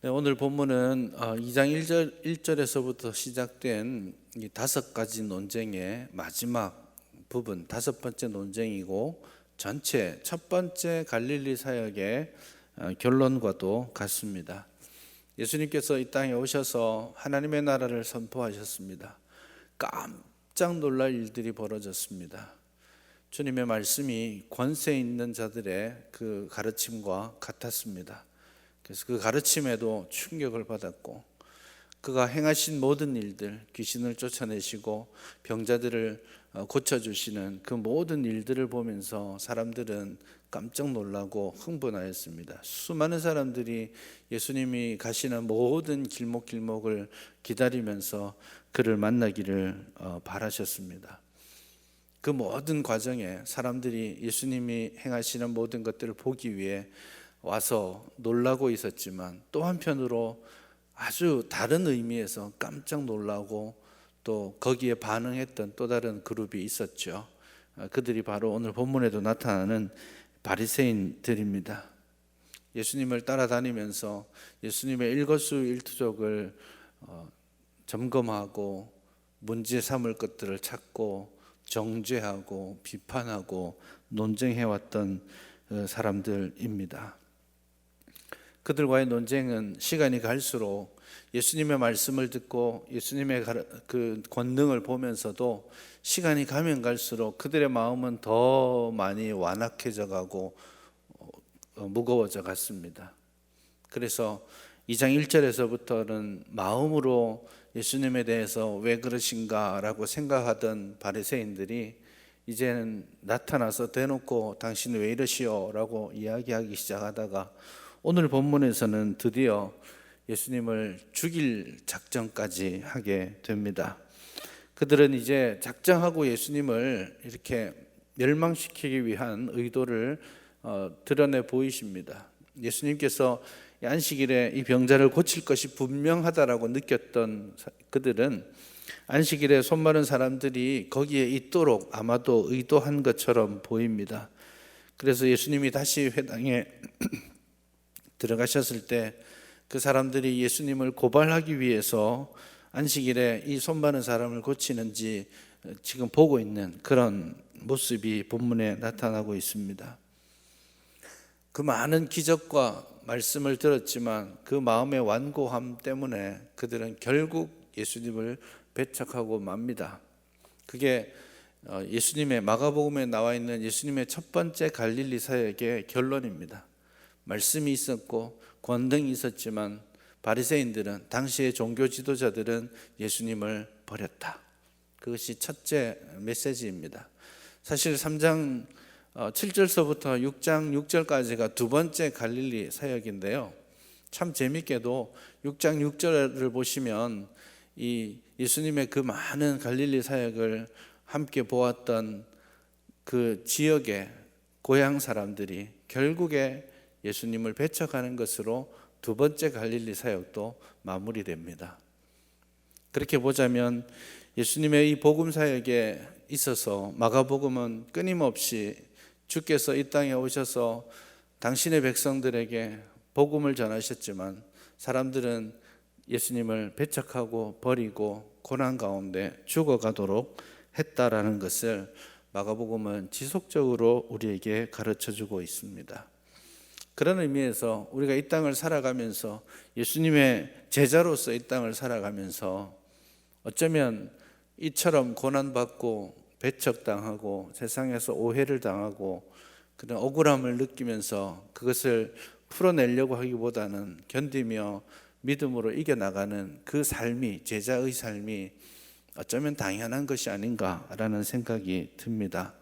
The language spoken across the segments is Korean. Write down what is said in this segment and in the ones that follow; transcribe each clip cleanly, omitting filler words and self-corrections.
네, 오늘 본문은 2장 1절에서부터 시작된 이 5가지 논쟁의 마지막 부분, 5번째 논쟁이고 전체 첫 번째 갈릴리 사역의 결론과도 같습니다. 예수님께서 이 땅에 오셔서 하나님의 나라를 선포하셨습니다. 깜짝 놀랄 일들이 벌어졌습니다. 주님의 말씀이 권세 있는 자들의 그 가르침과 같았습니다. 그래서 그 가르침에도 충격을 받았고, 그가 행하신 모든 일들, 귀신을 쫓아내시고 병자들을 고쳐주시는 그 모든 일들을 보면서 사람들은 깜짝 놀라고 흥분하였습니다. 수많은 사람들이 예수님이 가시는 모든 길목길목을 기다리면서 그를 만나기를 바라셨습니다. 그 모든 과정에 사람들이 예수님이 행하시는 모든 것들을 보기 위해 와서 놀라고 있었지만, 또 한편으로 아주 다른 의미에서 깜짝 놀라고 또 거기에 반응했던 또 다른 그룹이 있었죠. 그들이 바로 오늘 본문에도 나타나는 바리새인들입니다. 예수님을 따라다니면서 예수님의 일거수일투족을 점검하고 문제 삼을 것들을 찾고 정죄하고 비판하고 논쟁해왔던 사람들입니다. 그들과의 논쟁은 시간이 갈수록 예수님의 말씀을 듣고 예수님의 그 권능을 보면서도 시간이 가면 갈수록 그들의 마음은 더 많이 완악해져 가고 무거워져 갔습니다. 그래서 2장 1절에서부터는 마음으로 예수님에 대해서 왜 그러신가 라고 생각하던 바리새인들이 이제는 나타나서 대놓고 당신 왜 이러시오 라고 이야기하기 시작하다가, 오늘 본문에서는 드디어 예수님을 죽일 작정까지 하게 됩니다. 그들은 이제 작정하고 예수님을 이렇게 멸망시키기 위한 의도를 드러내 보이십니다. 예수님께서 안식일에 이 병자를 고칠 것이 분명하다라고 느꼈던 그들은 안식일에 손 마른 사람들이 거기에 있도록 아마도 의도한 것처럼 보입니다. 그래서 예수님이 다시 회당에 들어가셨을 때 그 사람들이 예수님을 고발하기 위해서 안식일에 이 손 마른 사람을 고치는지 지금 보고 있는 그런 모습이 본문에 나타나고 있습니다. 그 많은 기적과 말씀을 들었지만 그 마음의 완고함 때문에 그들은 결국 예수님을 배척하고 맙니다. 그게 예수님의 마가복음에 나와 있는 예수님의 첫 번째 갈릴리 사역의 결론입니다. 말씀이 있었고 권능이 있었지만 바리새인들은, 당시의 종교 지도자들은 예수님을 버렸다. 그것이 첫째 메시지입니다. 사실 3장 7절서부터 6장 6절까지가 두 번째 갈릴리 사역인데요, 참 재밌게도 6장 6절을 보시면 이 예수님의 그 많은 갈릴리 사역을 함께 보았던 그 지역의 고향 사람들이 결국에 예수님을 배척하는 것으로 두 번째 갈릴리 사역도 마무리됩니다. 그렇게 보자면 예수님의 이 복음 사역에 있어서 마가복음은 끊임없이 주께서 이 땅에 오셔서 당신의 백성들에게 복음을 전하셨지만 사람들은 예수님을 배척하고 버리고 고난 가운데 죽어가도록 했다라는 것을 마가복음은 지속적으로 우리에게 가르쳐주고 있습니다. 그런 의미에서 우리가 이 땅을 살아가면서 예수님의 제자로서 이 땅을 살아가면서 어쩌면 이처럼 고난받고 배척당하고 세상에서 오해를 당하고 그런 억울함을 느끼면서 그것을 풀어내려고 하기보다는 견디며 믿음으로 이겨나가는 그 삶이, 제자의 삶이 어쩌면 당연한 것이 아닌가라는 생각이 듭니다.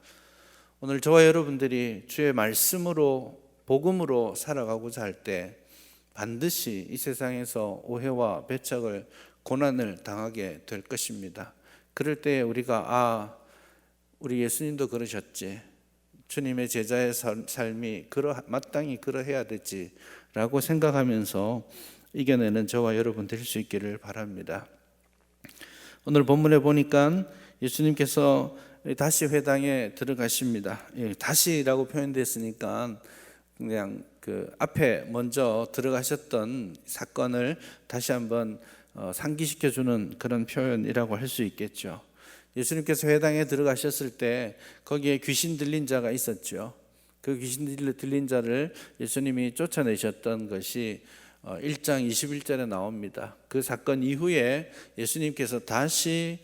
오늘 저와 여러분들이 주의 말씀으로, 복음으로 살아가고자 할 때 반드시 이 세상에서 오해와 배척을, 고난을 당하게 될 것입니다. 그럴 때 우리가 우리 예수님도 그러셨지, 주님의 제자의 삶이 마땅히 그러해야 되지 라고 생각하면서 이겨내는 저와 여러분 될 수 있기를 바랍니다. 오늘 본문에 보니까 예수님께서 다시 회당에 들어가십니다. 다시라고 표현됐으니까 그냥 그 앞에 먼저 들어가셨던 사건을 다시 한번 상기시켜주는 그런 표현이라고 할 수 있겠죠. 예수님께서 회당에 들어가셨을 때 거기에 귀신 들린 자가 있었죠. 그 귀신 들린 자를 예수님이 쫓아내셨던 것이 1장 21절에 나옵니다. 그 사건 이후에 예수님께서 다시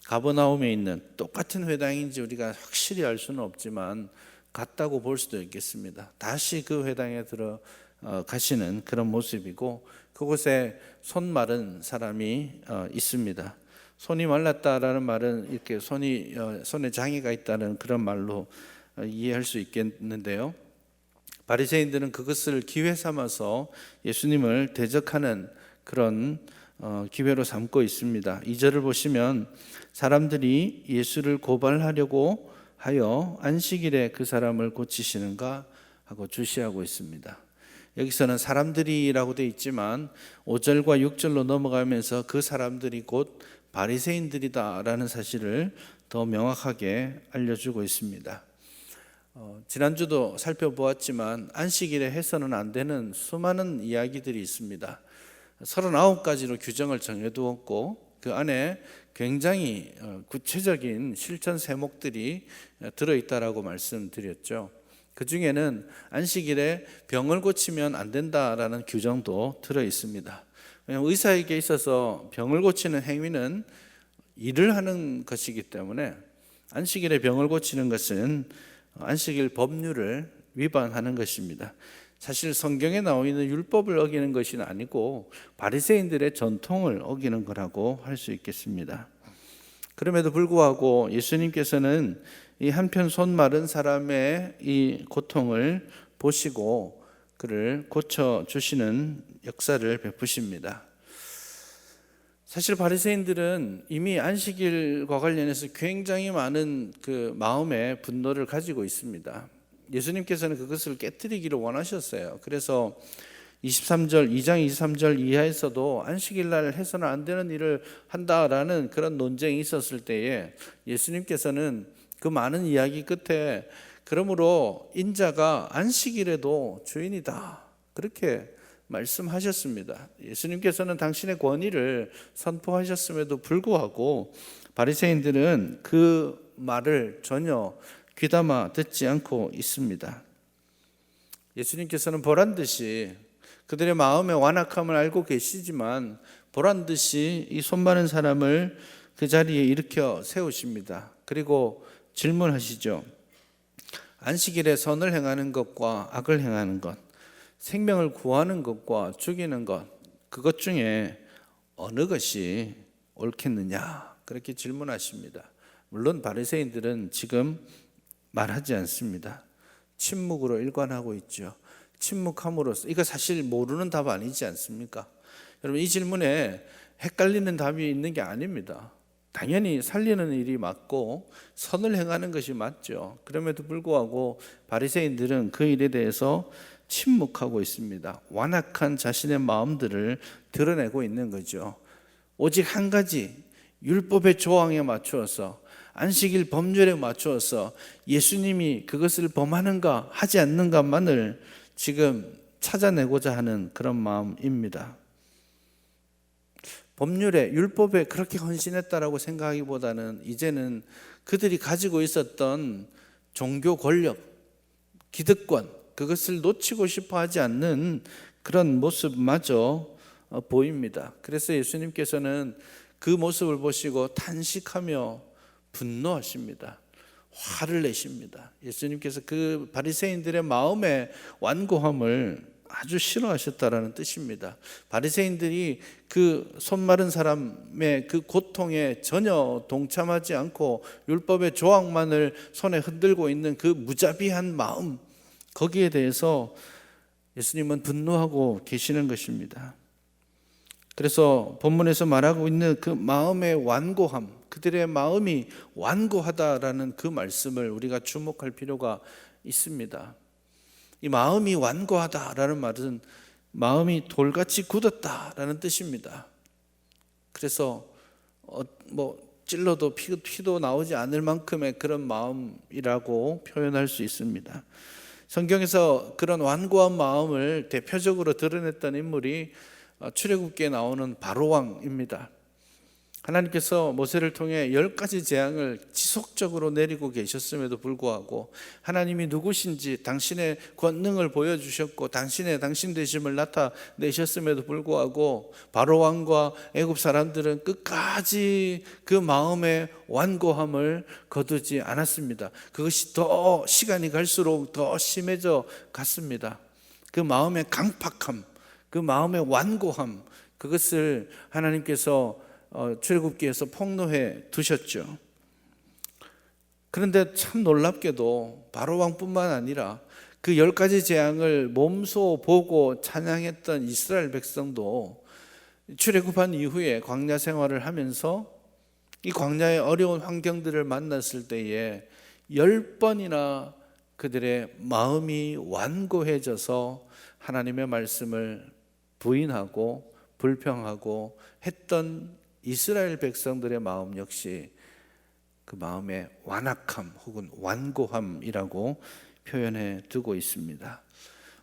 가버나움에 있는 똑같은 회당인지 우리가 확실히 알 수는 없지만 같다고 볼 수도 있겠습니다. 다시 그 회당에 들어가시는 그런 모습이고 그곳에 손 마른 사람이 있습니다. 손이 말랐다라는 말은 이렇게 손에 장애가 있다는 그런 말로 이해할 수 있겠는데요. 바리새인들은 그것을 기회 삼아서 예수님을 대적하는 그런 기회로 삼고 있습니다. 2절을 보시면 사람들이 예수를 고발하려고 하여 안식일에 그 사람을 고치시는가 하고 주시하고 있습니다. 여기서는 사람들이라고 되어 있지만 5절과 6절로 넘어가면서 그 사람들이 곧 바리새인들이다라는 사실을 더 명확하게 알려주고 있습니다. 지난주도 살펴보았지만 안식일에 해서는 안 되는 수많은 이야기들이 있습니다. 39가지로 규정을 정해두었고 그 안에 굉장히 구체적인 실천 세목들이 들어있다라고 말씀드렸죠. 그 중에는 안식일에 병을 고치면 안 된다라는 규정도 들어있습니다. 왜냐하면 의사에게 있어서 병을 고치는 행위는 일을 하는 것이기 때문에 안식일에 병을 고치는 것은 안식일 법률을 위반하는 것입니다. 사실 성경에 나와 있는 율법을 어기는 것이 아니고 바리새인들의 전통을 어기는 거라고 할 수 있겠습니다. 그럼에도 불구하고 예수님께서는 이 한편 손 마른 사람의 이 고통을 보시고 그를 고쳐주시는 역사를 베푸십니다. 사실 바리새인들은 이미 안식일과 관련해서 굉장히 많은 그 마음의 분노를 가지고 있습니다. 예수님께서는 그것을 깨뜨리기를 원하셨어요. 그래서 2장 23절 이하에서도 안식일 날 해서는 안 되는 일을 한다라는 그런 논쟁이 있었을 때에 예수님께서는 그 많은 이야기 끝에 그러므로 인자가 안식일에도 주인이다 그렇게 말씀하셨습니다. 예수님께서는 당신의 권위를 선포하셨음에도 불구하고 바리새인들은 그 말을 전혀 귀담아 듣지 않고 있습니다. 예수님께서는 보란듯이 그들의 마음의 완악함을 알고 계시지만 보란듯이 이 손 마른 사람을 그 자리에 일으켜 세우십니다. 그리고 질문하시죠. 안식일에 선을 행하는 것과 악을 행하는 것, 생명을 구하는 것과 죽이는 것, 그것 중에 어느 것이 옳겠느냐 그렇게 질문하십니다. 물론 바리새인들은 지금 말하지 않습니다. 침묵으로 일관하고 있죠. 침묵함으로써 이거 사실 모르는 답 아니지 않습니까? 여러분 이 질문에 헷갈리는 답이 있는 게 아닙니다. 당연히 살리는 일이 맞고 선을 행하는 것이 맞죠. 그럼에도 불구하고 바리새인들은 그 일에 대해서 침묵하고 있습니다. 완악한 자신의 마음들을 드러내고 있는 거죠. 오직 한 가지 율법의 조항에 맞추어서 안식일 법률에 맞추어서 예수님이 그것을 범하는가 하지 않는가만을 지금 찾아내고자 하는 그런 마음입니다. 법률에 율법에 그렇게 헌신했다라고 생각하기보다는 이제는 그들이 가지고 있었던 종교 권력, 기득권 그것을 놓치고 싶어 하지 않는 그런 모습마저 보입니다. 그래서 예수님께서는 그 모습을 보시고 탄식하며 분노하십니다. 화를 내십니다. 예수님께서 그 바리새인들의 마음의 완고함을 아주 싫어하셨다라는 뜻입니다. 바리새인들이 그 손 마른 사람의 그 고통에 전혀 동참하지 않고 율법의 조항만을 손에 흔들고 있는 그 무자비한 마음, 거기에 대해서 예수님은 분노하고 계시는 것입니다. 그래서 본문에서 말하고 있는 그 마음의 완고함, 그들의 마음이 완고하다라는 그 말씀을 우리가 주목할 필요가 있습니다. 이 마음이 완고하다라는 말은 마음이 돌같이 굳었다라는 뜻입니다. 그래서 찔러도 피도 나오지 않을 만큼의 그런 마음이라고 표현할 수 있습니다. 성경에서 그런 완고한 마음을 대표적으로 드러냈던 인물이 출애굽기에 나오는 바로왕입니다. 하나님께서 모세를 통해 10가지 재앙을 지속적으로 내리고 계셨음에도 불구하고 하나님이 누구신지 당신의 권능을 보여주셨고 당신 되심을 나타내셨음에도 불구하고 바로왕과 애굽 사람들은 끝까지 그 마음의 완고함을 거두지 않았습니다. 그것이 더 시간이 갈수록 더 심해져 갔습니다. 그 마음의 강팍함, 그 마음의 완고함, 그것을 하나님께서 출애굽기에서 폭로해 두셨죠. 그런데 참 놀랍게도 바로왕뿐만 아니라 그 10가지 재앙을 몸소 보고 찬양했던 이스라엘 백성도 출애굽한 이후에 광야 생활을 하면서 이 광야의 어려운 환경들을 만났을 때에 10번이나 그들의 마음이 완고해져서 하나님의 말씀을 부인하고 불평하고 했던 이스라엘 백성들의 마음 역시 그 마음의 완악함 혹은 완고함이라고 표현해 두고 있습니다.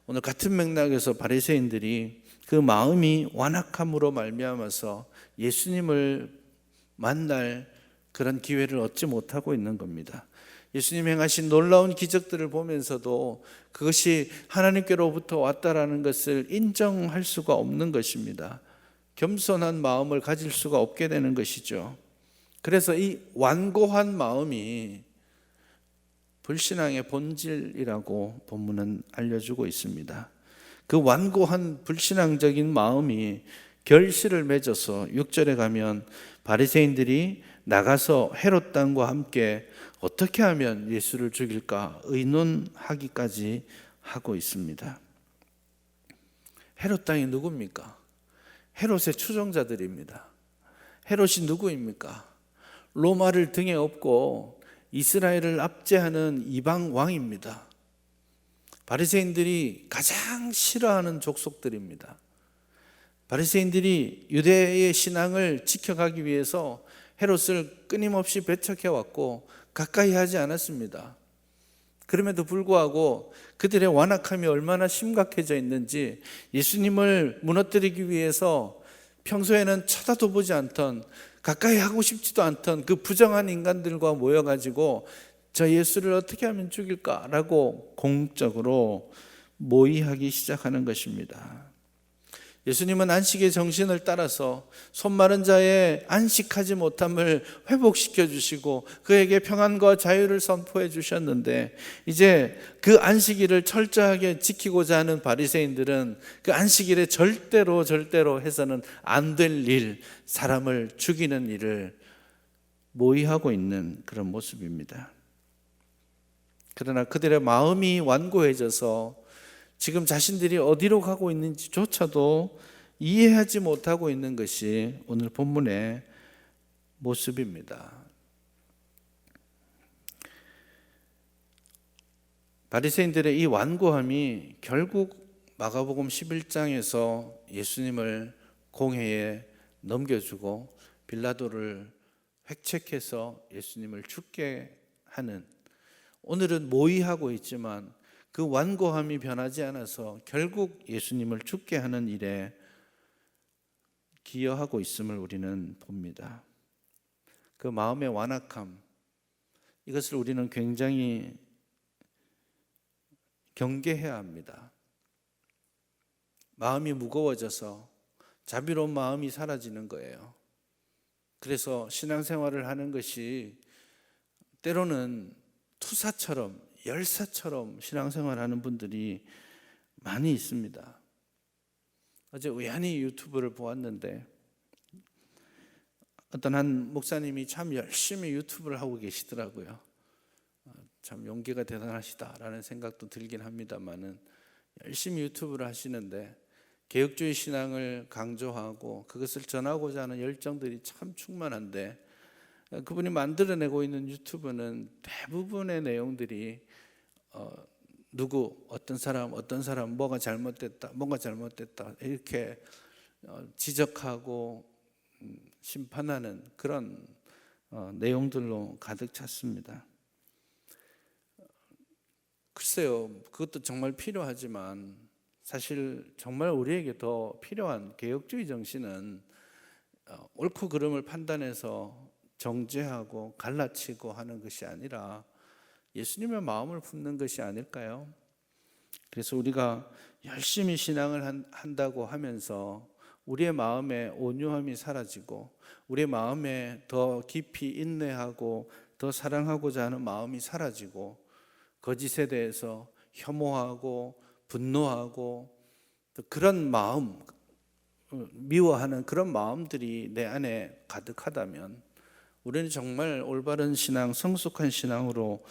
오늘 같은 맥락에서 바리새인들이 그 마음이 완악함으로 말미암아서 예수님을 만날 그런 기회를 얻지 못하고 있는 겁니다. 예수님 행하신 놀라운 기적들을 보면서도 그것이 하나님께로부터 왔다라는 것을 인정할 수가 없는 것입니다. 겸손한 마음을 가질 수가 없게 되는 것이죠. 그래서 이 완고한 마음이 불신앙의 본질이라고 본문은 알려주고 있습니다. 그 완고한 불신앙적인 마음이 결실을 맺어서 6절에 가면 바리새인들이 나가서 헤롯 당과 함께 어떻게 하면 예수를 죽일까 의논하기까지 하고 있습니다. 헤롯 당이 누굽니까? 헤롯의 추종자들입니다. 헤롯이 누구입니까? 로마를 등에 업고 이스라엘을 압제하는 이방 왕입니다. 바리새인들이 가장 싫어하는 족속들입니다. 바리새인들이 유대의 신앙을 지켜가기 위해서 헤롯을 끊임없이 배척해 왔고 가까이 하지 않았습니다. 그럼에도 불구하고 그들의 완악함이 얼마나 심각해져 있는지 예수님을 무너뜨리기 위해서 평소에는 쳐다도 보지 않던, 가까이 하고 싶지도 않던 그 부정한 인간들과 모여가지고 저 예수를 어떻게 하면 죽일까라고 공적으로 모의하기 시작하는 것입니다. 예수님은 안식의 정신을 따라서 손 마른 자의 안식하지 못함을 회복시켜 주시고 그에게 평안과 자유를 선포해 주셨는데, 이제 그 안식일을 철저하게 지키고자 하는 바리새인들은 그 안식일에 절대로 해서는 안 될 일, 사람을 죽이는 일을 모의하고 있는 그런 모습입니다. 그러나 그들의 마음이 완고해져서 지금 자신들이 어디로 가고 있는지조차도 이해하지 못하고 있는 것이 오늘 본문의 모습입니다. 바리새인들의 이 완고함이 결국 마가복음 11장에서 예수님을 공회에 넘겨주고 빌라도를 획책해서 예수님을 죽게 하는, 오늘은 모의하고 있지만 그 완고함이 변하지 않아서 결국 예수님을 죽게 하는 일에 기여하고 있음을 우리는 봅니다. 그 마음의 완악함, 이것을 우리는 굉장히 경계해야 합니다. 마음이 무거워져서 자비로운 마음이 사라지는 거예요. 그래서 신앙생활을 하는 것이 때로는 투사처럼, 열사처럼 신앙생활하는 분들이 많이 있습니다. 어제 우연히 유튜브를 보았는데 어떤 한 목사님이 참 열심히 유튜브를 하고 계시더라고요. 참 용기가 대단하시다라는 생각도 들긴 합니다만은, 열심히 유튜브를 하시는데 개혁주의 신앙을 강조하고 그것을 전하고자 하는 열정들이 참 충만한데, 그분이 만들어내고 있는 유튜브는 대부분의 내용들이 어떤 사람 뭐가 잘못됐다 이렇게 지적하고 심판하는 그런 내용들로 가득 찼습니다. 글쎄요, 그것도 정말 필요하지만 사실 정말 우리에게 더 필요한 개혁주의 정신은 옳고 그름을 판단해서 정죄하고 갈라치고 하는 것이 아니라 예수님의 마음을 품는 것이 아닐까요? 그래서 우리가 열심히 신앙을 한다고 하면서 우리의 마음에 온유함이 사라지고 우리의 마음에 더 깊이 인내하고 더 사랑하고자 하는 마음이 사라지고 거짓에 대해서 혐오하고 분노하고 또 그런 마음, 미워하는 그런 마음들이 내 안에 가득하다면 우리는 정말 올바른 신앙, 성숙한 신앙으로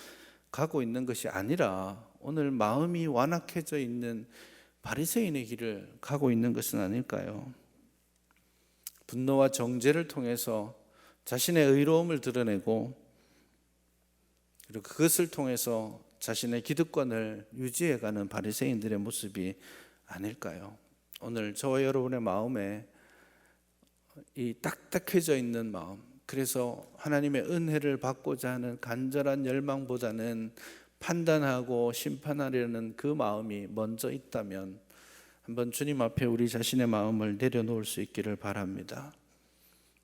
가고 있는 것이 아니라 오늘 마음이 완악해져 있는 바리새인의 길을 가고 있는 것은 아닐까요? 분노와 정죄를 통해서 자신의 의로움을 드러내고 그리고 그것을 통해서 자신의 기득권을 유지해가는 바리새인들의 모습이 아닐까요? 오늘 저와 여러분의 마음에 이 딱딱해져 있는 마음, 그래서 하나님의 은혜를 받고자 하는 간절한 열망보다는 판단하고 심판하려는 그 마음이 먼저 있다면 한번 주님 앞에 우리 자신의 마음을 내려놓을 수 있기를 바랍니다.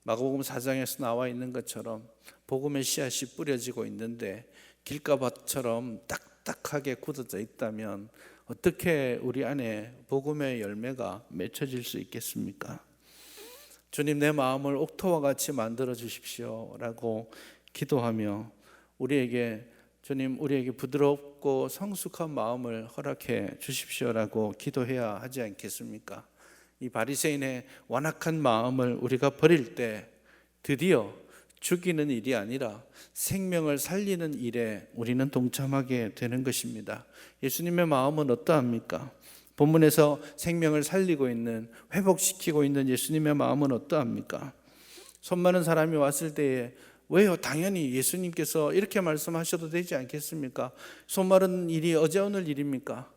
마가복음 4장에서 나와 있는 것처럼 복음의 씨앗이 뿌려지고 있는데 길가밭처럼 딱딱하게 굳어져 있다면 어떻게 우리 안에 복음의 열매가 맺혀질 수 있겠습니까? 주님, 내 마음을 옥토와 같이 만들어 주십시오 라고 기도하며 주님 우리에게 부드럽고 성숙한 마음을 허락해 주십시오라고 기도해야 하지 않겠습니까? 이 바리새인의 완악한 마음을 우리가 버릴 때 드디어 죽이는 일이 아니라 생명을 살리는 일에 우리는 동참하게 되는 것입니다. 예수님의 마음은 어떠합니까? 본문에서 생명을 살리고 있는, 회복시키고 있는 예수님의 마음은 어떠합니까? 손 많은 사람이 왔을 때에 왜요? 당연히 예수님께서 이렇게 말씀하셔도 되지 않겠습니까? 손 마른 일이 어제 오늘 일입니까?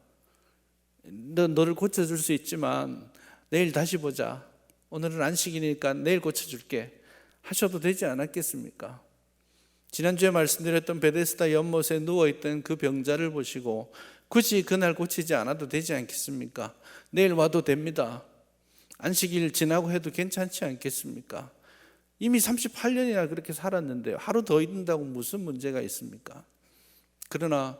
너를 고쳐줄 수 있지만 내일 다시 보자. 오늘은 안식이니까 내일 고쳐줄게. 하셔도 되지 않았겠습니까? 지난주에 말씀드렸던 베데스다 연못에 누워있던 그 병자를 보시고 굳이 그날 고치지 않아도 되지 않겠습니까? 내일 와도 됩니다. 안식일 지나고 해도 괜찮지 않겠습니까? 이미 38년이나 그렇게 살았는데 하루 더 있는다고 무슨 문제가 있습니까? 그러나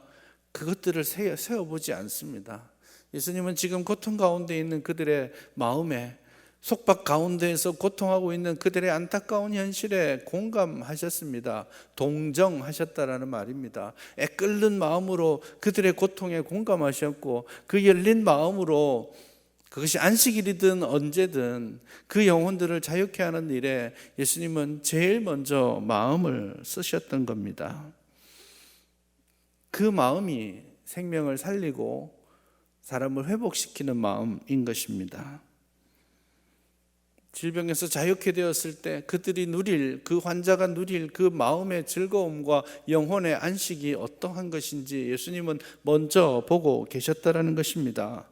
그것들을 세워보지 않습니다. 예수님은 지금 고통 가운데 있는 그들의 마음에, 속박 가운데에서 고통하고 있는 그들의 안타까운 현실에 공감하셨습니다. 동정하셨다라는 말입니다. 애끓는 마음으로 그들의 고통에 공감하셨고 그 열린 마음으로 그것이 안식일이든 언제든 그 영혼들을 자유케 하는 일에 예수님은 제일 먼저 마음을 쓰셨던 겁니다. 그 마음이 생명을 살리고 사람을 회복시키는 마음인 것입니다. 질병에서 자유케 되었을 때 그들이 그 환자가 누릴 그 마음의 즐거움과 영혼의 안식이 어떠한 것인지 예수님은 먼저 보고 계셨다라는 것입니다.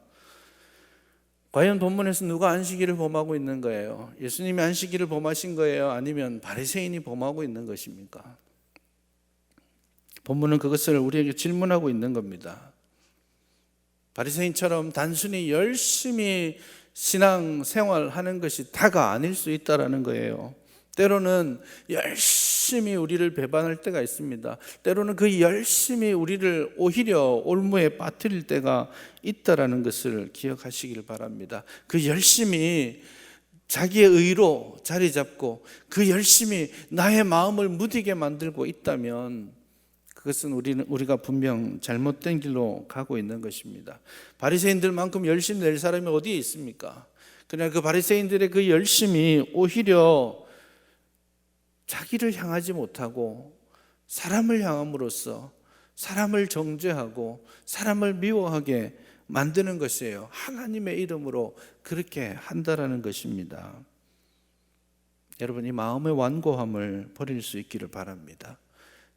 과연 본문에서 누가 안식일을 범하고 있는 거예요? 예수님이 안식일을 범하신 거예요? 아니면 바리새인이 범하고 있는 것입니까? 본문은 그것을 우리에게 질문하고 있는 겁니다. 바리새인처럼 단순히 열심히 신앙생활하는 것이 다가 아닐 수 있다는 거예요. 때로는 열심히 우리를 배반할 때가 있습니다. 때로는 그 열심히 우리를 오히려 올무에 빠뜨릴 때가 있다는 것을 기억하시길 바랍니다. 그 열심히 자기의 의로 자리 잡고 그 열심히 나의 마음을 무디게 만들고 있다면 그것은 우리가 분명 잘못된 길로 가고 있는 것입니다. 바리새인들만큼 열심히 낼 사람이 어디에 있습니까? 그러나 그 바리새인들의 그 열심이 오히려 자기를 향하지 못하고 사람을 향함으로써 사람을 정죄하고 사람을 미워하게 만드는 것이에요. 하나님의 이름으로 그렇게 한다라는 것입니다. 여러분, 이 마음의 완고함을 버릴 수 있기를 바랍니다.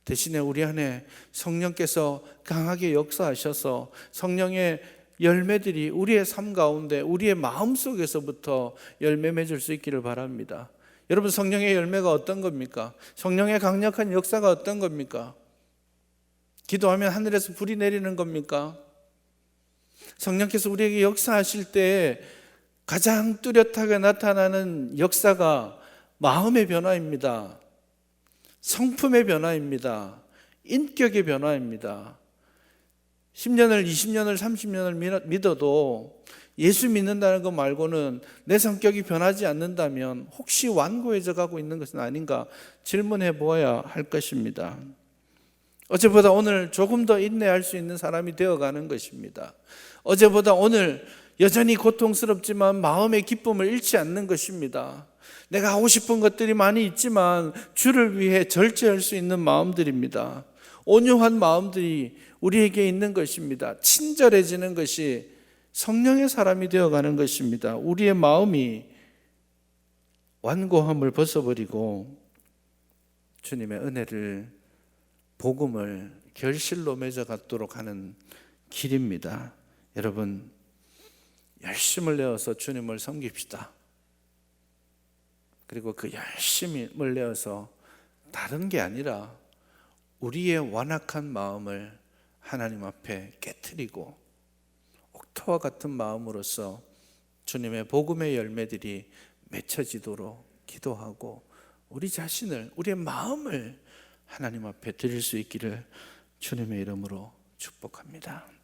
대신에 우리 안에 성령께서 강하게 역사하셔서 성령의 열매들이 우리의 삶 가운데 우리의 마음 속에서부터 열매 맺을 수 있기를 바랍니다. 여러분, 성령의 열매가 어떤 겁니까? 성령의 강력한 역사가 어떤 겁니까? 기도하면 하늘에서 불이 내리는 겁니까? 성령께서 우리에게 역사하실 때 가장 뚜렷하게 나타나는 역사가 마음의 변화입니다. 성품의 변화입니다. 인격의 변화입니다. 10년을, 20년을, 30년을 믿어도 예수 믿는다는 것 말고는 내 성격이 변하지 않는다면 혹시 완고해져 가고 있는 것은 아닌가 질문해 보아야 할 것입니다. 어제보다 오늘 조금 더 인내할 수 있는 사람이 되어가는 것입니다. 어제보다 오늘 여전히 고통스럽지만 마음의 기쁨을 잃지 않는 것입니다. 내가 하고 싶은 것들이 많이 있지만 주를 위해 절제할 수 있는 마음들입니다. 온유한 마음들이 우리에게 있는 것입니다. 친절해지는 것이 성령의 사람이 되어가는 것입니다. 우리의 마음이 완고함을 벗어버리고 주님의 은혜를, 복음을 결실로 맺어가도록 하는 길입니다. 여러분, 열심을 내어서 주님을 섬깁시다. 그리고 그 열심을 내어서 다른 게 아니라 우리의 완악한 마음을 하나님 앞에 깨트리고 옥토와 같은 마음으로서 주님의 복음의 열매들이 맺혀지도록 기도하고 우리 자신을, 우리의 마음을 하나님 앞에 드릴 수 있기를 주님의 이름으로 축복합니다.